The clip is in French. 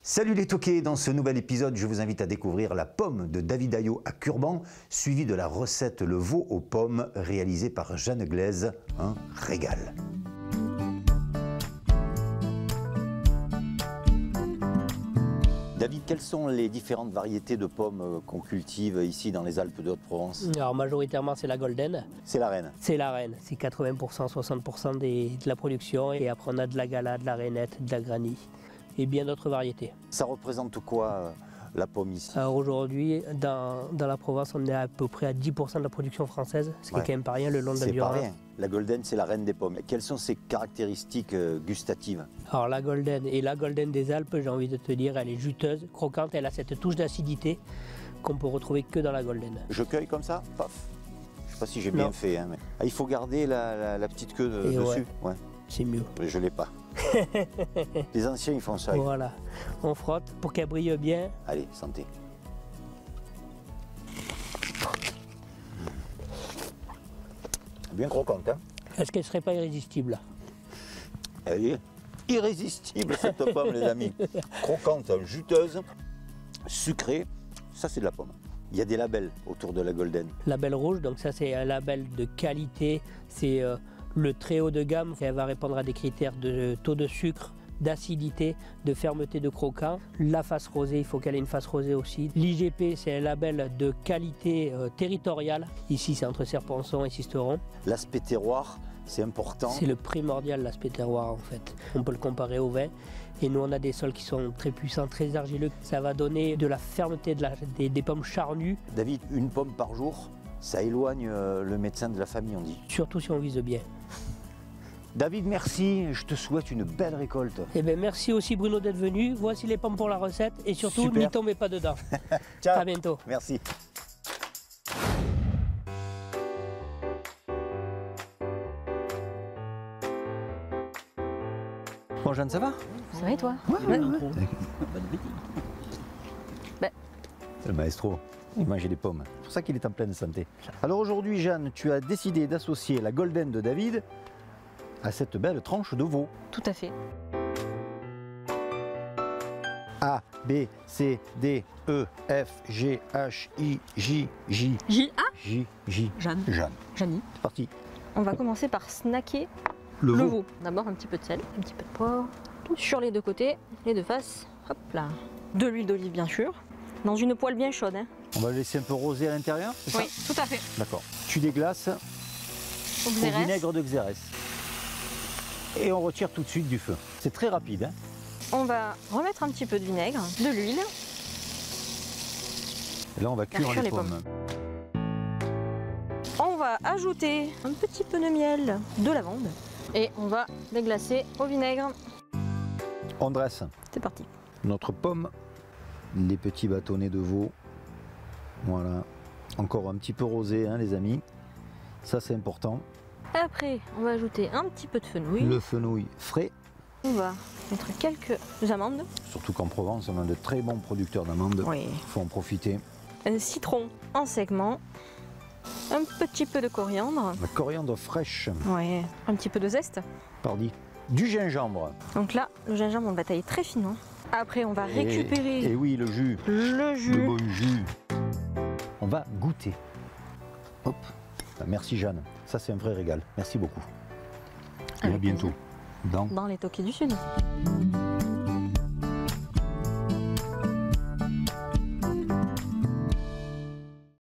Salut les toqués, dans ce nouvel épisode, je vous invite à découvrir la pomme de David Ayot à Curban, suivie de la recette le veau aux pommes réalisée par Jeanne Glaise, un régal. David, quelles sont les différentes variétés de pommes qu'on cultive ici dans les Alpes de Haute-Provence? Alors majoritairement c'est la Golden. C'est la reine. C'est la reine, c'est 80%, 60% de la production. Et après on a de la Gala, de la Rainette, de la Granny et bien d'autres variétés. Ça représente quoi la pomme ici? Alors aujourd'hui, dans la Provence, on est à peu près à 10% de la production française, ce qui est quand même pas rien le long de la C'est pas Durance. rien. La Golden, c'est la reine des pommes. Quelles sont ses caractéristiques gustatives? Alors la Golden et la Golden des Alpes, j'ai envie de te dire, elle est juteuse, croquante, elle a cette touche d'acidité qu'on peut retrouver que dans la Golden. Je cueille comme ça, paf. Je sais pas si j'ai bien fait, hein, mais... il faut garder la petite queue dessus. Ouais. C'est mieux. Je l'ai pas. Les anciens, ils font ça. Voilà, on frotte pour qu'elle brille bien. Allez, santé. Bien croquante, hein? Est-ce qu'elle serait pas irrésistible? Elle est irrésistible, cette pomme, les amis. Croquante, juteuse, sucrée. Ça, c'est de la pomme. Il y a des labels autour de la Golden. Label rouge, donc ça c'est un label de qualité. C'est le très haut de gamme. Elle va répondre à des critères de taux de sucre, d'acidité, de fermeté de croquant. La face rosée, il faut qu'elle ait une face rosée aussi. L'IGP, c'est un label de qualité territoriale. Ici, c'est entre Serponçon et Sisteron. L'aspect terroir, c'est important. C'est le primordial, l'aspect terroir en fait. On peut le comparer au vin. Et nous, on a des sols qui sont très puissants, très argileux. Ça va donner de la fermeté, des pommes charnues. David, une pomme par jour, ça éloigne le médecin de la famille, on dit. Surtout si on vise bien. David, merci. Je te souhaite une belle récolte. Eh bien, merci aussi Bruno d'être venu. Voici les pommes pour la recette. Et surtout, n'y tombez pas dedans. Ciao. À bientôt. Merci. Bon, Jeanne, ça va? Ça va et toi? Ouais. C'est le maestro. Il mangeait des pommes. C'est pour ça qu'il est en pleine santé. Alors aujourd'hui, Jeanne, tu as décidé d'associer la Golden de David à cette belle tranche de veau. Tout à fait. A, B, C, D, E, F, G, H, I, J, J. J-A? J, J. Jeanne. Jeanne. Janie. C'est parti. On va commencer par snacker Le le veau. veau. D'abord un petit peu de sel, un petit peu de poivre. Tout sur les deux côtés, les deux faces. Hop là. De l'huile d'olive bien sûr. Dans une poêle bien chaude. Hein. On va le laisser un peu roser à l'intérieur, c'est Oui, ça? tout à fait. D'accord. Tu déglaces Au au xérès. vinaigre de Xérès. Et on retire tout de suite du feu. C'est très rapide, hein? On va remettre un petit peu de vinaigre, de l'huile. Et là, on va cuire cuire les les pommes. On va ajouter un petit peu de miel, de lavande. Et on va déglacer au vinaigre. On dresse C'est parti. notre pomme, les petits bâtonnets de veau. Voilà. Encore un petit peu rosé, hein, les amis. Ça, c'est important. Après, on va ajouter un petit peu de fenouil. Le fenouil frais. On va mettre quelques amandes. Surtout qu'en Provence, on a de très bons producteurs d'amandes. Oui. Il faut en profiter. Un citron en segments. Un petit peu de coriandre. La coriandre fraîche, Ouais. Un petit peu de zeste. pardi. Du gingembre. Donc là, le gingembre, on va tailler très finement. Après, on va récupérer Et oui, le jus. le jus. Le bon jus. On va goûter. Hop. Merci Jeanne. Ça, c'est un vrai régal. Merci beaucoup. Et à Avec bientôt. plaisir. Dans Dans les toqués du Sud.